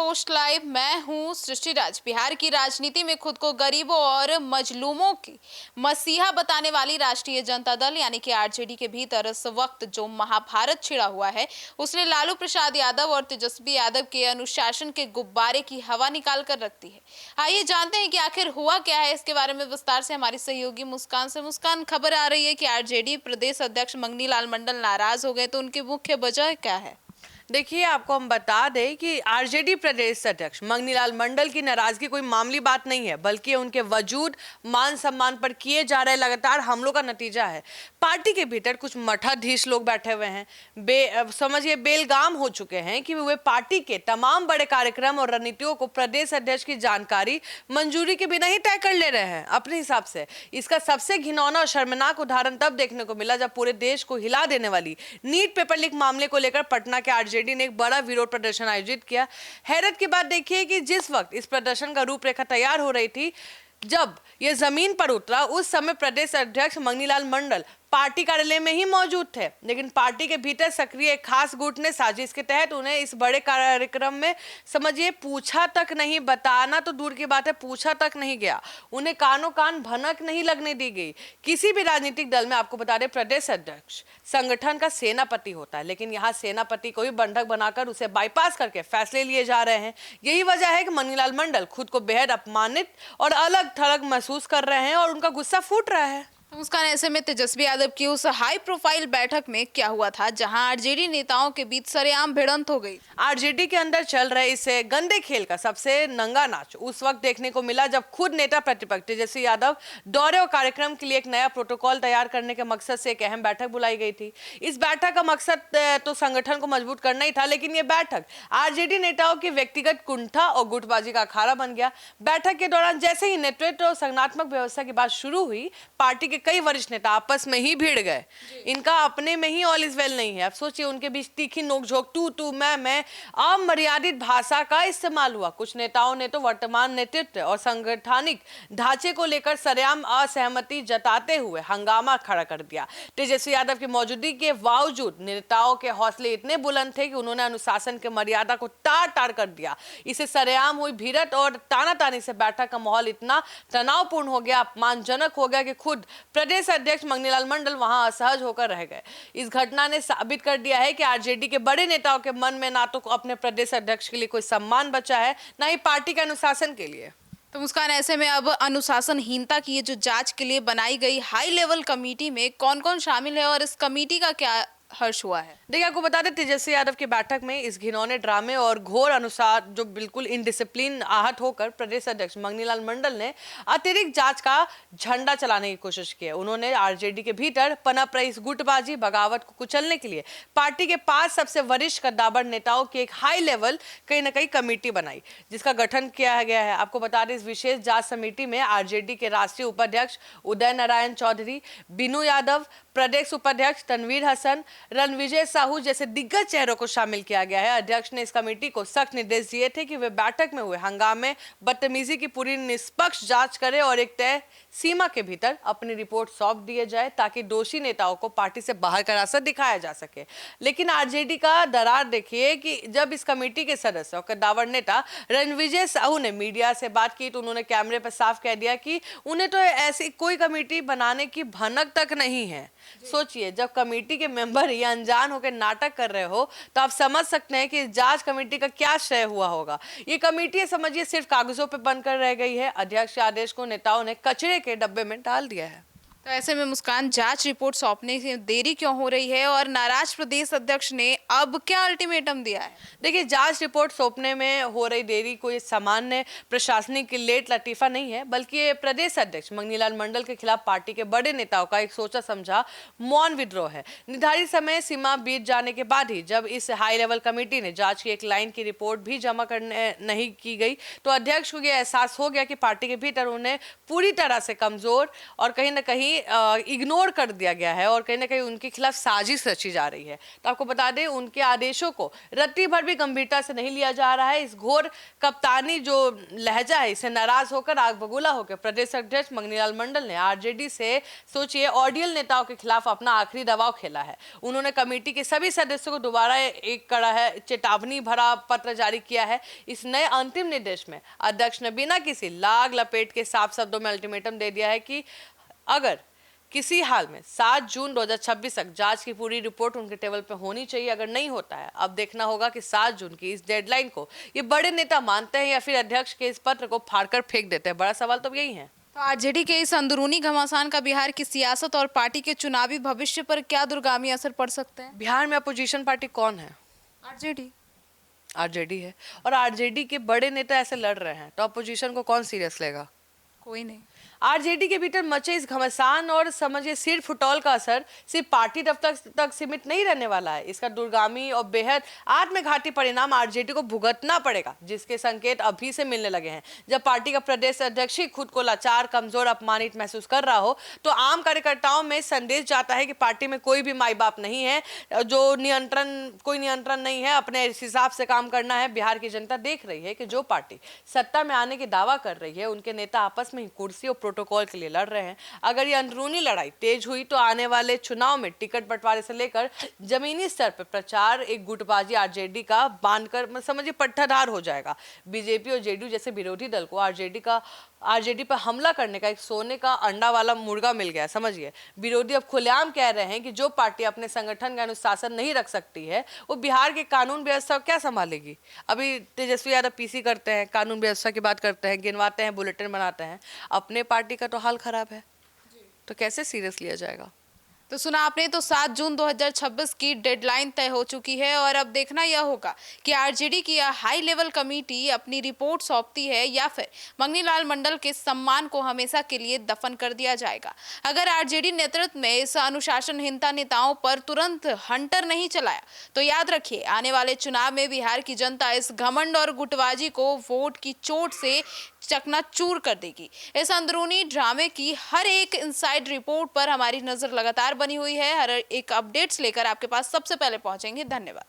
Post live. मैं हूं सृष्टि राज। बिहार की राजनीति में खुद को गरीबों और मजलूमों की मसीहा बताने वाली राष्ट्रीय जनता दल यानी कि आरजेडी के भीतर इस वक्त जो महाभारत छिड़ा हुआ है, उसने लालू प्रसाद यादव और तेजस्वी यादव के अनुशासन के गुब्बारे की हवा निकाल कर रखती है। आइए जानते हैं कि आखिर हुआ क्या है। इसके बारे में विस्तार से हमारी सहयोगी मुस्कान से। मुस्कान, खबर आ रही है कि आरजेडी प्रदेश अध्यक्ष मंगनी लाल मंडल नाराज हो गए, तो उनकी मुख्य वजह क्या है? देखिए, आपको हम बता दें कि आरजेडी प्रदेश अध्यक्ष मंगनी लाल मंडल की नाराजगी कोई मामूली बात नहीं है, बल्कि उनके वजूद मान सम्मान पर किए जा रहे लगातार हमलों का नतीजा है। पार्टी के भीतर कुछ मठाधीश लोग बैठे हुए हैं, समझिए बेलगाम हो चुके हैं कि वे पार्टी के तमाम बड़े कार्यक्रम और रणनीतियों को प्रदेश अध्यक्ष की जानकारी मंजूरी के बिना ही तय कर ले रहे हैं अपने हिसाब से। इसका सबसे घिनौना और शर्मनाक उदाहरण तब देखने को मिला जब पूरे देश को हिला देने वाली नीट पेपर लीक मामले को लेकर पटना के आरजेडी ने एक बड़ा विरोध प्रदर्शन आयोजित किया। हैरत की बात देखिए कि जिस वक्त इस प्रदर्शन का रूपरेखा तैयार हो रही थी, जब ये जमीन पर उतरा, उस समय प्रदेश अध्यक्ष मंगनी लाल मंडल पार्टी कार्यालय में ही मौजूद थे। लेकिन पार्टी के भीतर सक्रिय एक खास गुट ने साजिश के तहत उन्हें इस बड़े कार्यक्रम में समझिए पूछा तक नहीं, बताना तो दूर की बात है, पूछा तक नहीं गया। उन्हें कानों कान भनक नहीं लगने दी गई। किसी भी राजनीतिक दल में आपको बता दें, प्रदेश अध्यक्ष संगठन का सेनापति होता है, लेकिन यहाँ सेनापति को भी बंधक बनाकर उसे बाईपास करके फैसले लिए जा रहे हैं। यही वजह है कि मंगनी लाल मंडल खुद को बेहद अपमानित और अलग थलग महसूस कर रहे हैं और उनका गुस्सा फूट रहा है। मुस्कान, ऐसे में तेजस्वी यादव की उस हाई प्रोफाइल बैठक में क्या हुआ था जहां आरजेडी नेताओं के बीच सरेआम भिड़ंत हो गई? आरजेडी के अंदर चल रहे इस गंदे खेल का सबसे नंगा नाच उस वक्त देखने को मिला जब खुद नेता प्रतिपक्ष तेजस्वी यादव दौरे और कार्यक्रम के लिए एक नया प्रोटोकॉल तैयार करने के मकसद से एक अहम बैठक बुलाई गई थी। इस बैठक का मकसद तो संगठन को मजबूत करना ही था, लेकिन यह बैठक आरजेडी नेताओं की व्यक्तिगत कुंठा और गुटबाजी का अखाड़ा बन गया। बैठक के दौरान जैसे ही नेतृत्व और संगठनात्मक व्यवस्था की बात शुरू हुई, पार्टी के कई वरिष्ठ नेता आपस में ही भिड़ गए। इनका अपने में ही ऑल इज वेल नहीं है। अब सोचिए, उनके बीच तीखी नोकझोंक, तू मैं अमर्यादित भाषा का इस्तेमाल हुआ। कुछ नेताओं ने तो वर्तमान नेतृत्व और संगठनिक ढांचे को लेकर सरेआम असहमति जताते हुए हंगामा खड़ा कर दिया। तेजस्वी यादव की मौजूदगी के बावजूद नेताओं के हौसले इतने बुलंद थे कि उन्होंने अनुशासन के मर्यादा को तार कर दिया। इसे सरेआम हुई भिड़ंत और तानातानी से बैठक का माहौल इतना तनावपूर्ण हो गया, अपमानजनक हो गया कि खुद प्रदेश अध्यक्ष मंगनी लाल मंडल वहां असहज होकर रह गए। इस घटना ने साबित कर दिया है कि आरजेडी के बड़े नेताओं के मन में ना तो अपने प्रदेश अध्यक्ष के लिए कोई सम्मान बचा है, ना ही पार्टी के अनुशासन के लिए। तो मुस्कान, ऐसे में अब अनुशासनहीनता की ये जो जांच के लिए बनाई गई हाई लेवल कमेटी में कौन कौन शामिल है और इस कमेटी का क्या हर्ष हुआ है? देखिए, आपको बता दें, तेजस्वी यादव की बैठक में इस घिनौने ड्रामे और घोर अनुसार जो बिल्कुल इनडिसिप्लिन आहत होकर प्रदेश अध्यक्ष मंगनी लाल मंडल ने अतिरिक्त जांच का झंडा चलाने की कोशिश की है। उन्होंने आरजेडी के भीतर पनप रही इस गुटबाजी बगावत को कुचलने के लिए पार्टी के 5 सबसे वरिष्ठ कद्दावर नेताओं की एक हाई लेवल कहीं ना कहीं कमेटी बनाई, जिसका गठन किया गया है। आपको बता दें, इस विशेष जांच समिति में आरजेडी के राष्ट्रीय उपाध्यक्ष उदय नारायण चौधरी, बीनू यादव, प्रदेश उपाध्यक्ष तनवीर हसन, रणविजय साहू जैसे दिग्गज चेहरों को शामिल किया गया है। अध्यक्ष ने इस कमेटी को सख्त निर्देश दिए थे कि वे बैठक में हुए हंगामे, बदतमीजी की पूरी निष्पक्ष जांच करें और एक तय सीमा के भीतर अपनी रिपोर्ट सौंप दिए जाए, ताकि दोषी नेताओं को पार्टी से बाहर का रास्ता दिखाया जा सके। लेकिन आरजेडी का दरार देखिए कि जब इस कमेटी के सदस्य और कद्दावर नेता रणविजय साहू ने मीडिया से बात की, तो उन्होंने कैमरे पर साफ कह दिया कि उन्हें तो ऐसी कोई कमेटी बनाने की भनक तक नहीं है। सोचिए, जब कमेटी के मेंबर ये अनजान होकर नाटक कर रहे हो, तो आप समझ सकते हैं कि जांच कमेटी का क्या श्रेय हुआ होगा। ये कमेटी समझिए सिर्फ कागजों पे बनकर रह गई है। अध्यक्ष के आदेश को नेताओं ने कचरे के डब्बे में डाल दिया है। तो ऐसे में मुस्कान, जांच रिपोर्ट सौंपने से देरी क्यों हो रही है और नाराज प्रदेश अध्यक्ष ने अब क्या अल्टीमेटम दिया है? देखिए, जांच रिपोर्ट सौंपने में हो रही देरी कोई सामान्य प्रशासनिक लेट लतीफा नहीं है, बल्कि ये प्रदेश अध्यक्ष मंगनी लाल मंडल के खिलाफ पार्टी के बड़े नेताओं का एक सोचा समझा मौन विद्रोह है। निर्धारित समय सीमा बीत जाने के बाद ही जब इस हाई लेवल कमेटी ने जांच की एक लाइन की रिपोर्ट भी जमा करने नहीं की गई, तो अध्यक्ष को यह एहसास हो गया कि पार्टी के भीतर उन्हें पूरी तरह से कमजोर और कहीं ना कहीं इग्नोर कर दिया गया है और कहीं ना कहीं उनके खिलाफ साजिश रची जा रही है। तो आपको बता दें, उनके आदेशों को रत्ती भर भी गंभीरता से नहीं लिया जा रहा है। इस घोर कप्तानी जो लहजा है, इससे नाराज होकर, आग बबूला होकर प्रदेश अध्यक्ष मंगनीलाल मंडल ने आरजेडी से सोचिए ऑडियल नेताओं के खिलाफ अपना आखिरी दबाव खेला है। उन्होंने कमेटी के सभी सदस्यों को दोबारा एक कड़ा है चेतावनी भरा पत्र जारी किया है। इस नए अंतिम निर्देश में अध्यक्ष ने बिना किसी लाग लपेट के साफ शब्दों में अल्टीमेटम दे दिया है कि अगर किसी हाल में 7 जून 2026 तक जांच की पूरी रिपोर्ट उनके टेबल पे होनी चाहिए। अगर नहीं होता है, अब देखना होगा कि 7 जून की इस डेडलाइन को ये बड़े नेता मानते हैं या फिर अध्यक्ष के इस पत्र को फाड़कर फेंक देते हैं। बड़ा सवाल तो यही है। तो आरजेडी के इस अंदरूनी घमासान का बिहार की सियासत और पार्टी के चुनावी भविष्य पर क्या दूरगामी असर पड़ सकता है? बिहार में अपोजिशन पार्टी कौन है? आरजेडी है। और आरजेडी के बड़े नेता ऐसे लड़ रहे हैं तो अपोजिशन को कौन सीरियस लेगा? कोई नहीं। आरजेडी के भीतर मचे इस घमासान और समझिए सिर फुटौल का असर सिर्फ पार्टी दफ्तर तक सीमित नहीं रहने वाला है। इसका दूरगामी और बेहद आत्मघाती परिणाम आरजेडी को भुगतना पड़ेगा, जिसके संकेत अभी से मिलने लगे हैं। जब पार्टी का प्रदेश अध्यक्ष ही खुद को लाचार, कमजोर, अपमानित महसूस कर रहा हो तो आम कार्यकर्ताओं में संदेश जाता है कि पार्टी में कोई भी माई बाप नहीं है, जो कोई नियंत्रण नहीं है, अपने हिसाब से काम करना है। बिहार की जनता देख रही है कि जो पार्टी सत्ता में आने की दावा कर रही है, उनके नेता आपस में ही कुर्सी और प्रोटोकॉल के लिए लड़ रहे हैं। अगर ये अंदरूनी लड़ाई तेज हुई तो आने वाले चुनाव में टिकट बंटवारे से लेकर जमीनी स्तर पर प्रचार एक गुटबाजी आरजेडी का बांधकर समझिए पट्टाधार हो जाएगा। बीजेपी और जेडीयू जैसे विरोधी दल को आरजेडी पर हमला करने का एक सोने का अंडा वाला मुर्गा मिल गया। समझिए, विरोधी अब खुलेआम कह रहे हैं कि जो पार्टी अपने संगठन का अनुशासन नहीं रख सकती है, वो बिहार के कानून व्यवस्था क्या संभालेगी? अभी तेजस्वी यादव पीसी करते हैं, कानून व्यवस्था की बात करते हैं, गिनवाते हैं, बुलेटिन बनाते हैं। अपने पार्टी का तो हाल खराब है, तो कैसे सीरियस लिया जाएगा? तो सुना आपने, तो 7 जून 2026 की डेडलाइन तय हो चुकी है और अब देखना यह होगा कि आरजेडी की यह हाई लेवल कमेटी अपनी रिपोर्ट सौंपती है या फिर मंगनीलाल मंडल के सम्मान को हमेशा के लिए दफन कर दिया जाएगा। अगर आरजेडी नेतृत्व में इस अनुशासनहीनता नेताओं पर तुरंत हंटर नहीं चलाया तो याद रखिए, आने वाले चुनाव में बिहार की जनता इस घमंड और गुटबाजी को वोट की चोट से चकनाचूर कर देगी। इस अंदरूनी ड्रामे की हर एक इनसाइड रिपोर्ट पर हमारी नजर लगातार बनी हुई है। हर एक अपडेट्स लेकर आपके पास सबसे पहले पहुंचेंगे। धन्यवाद।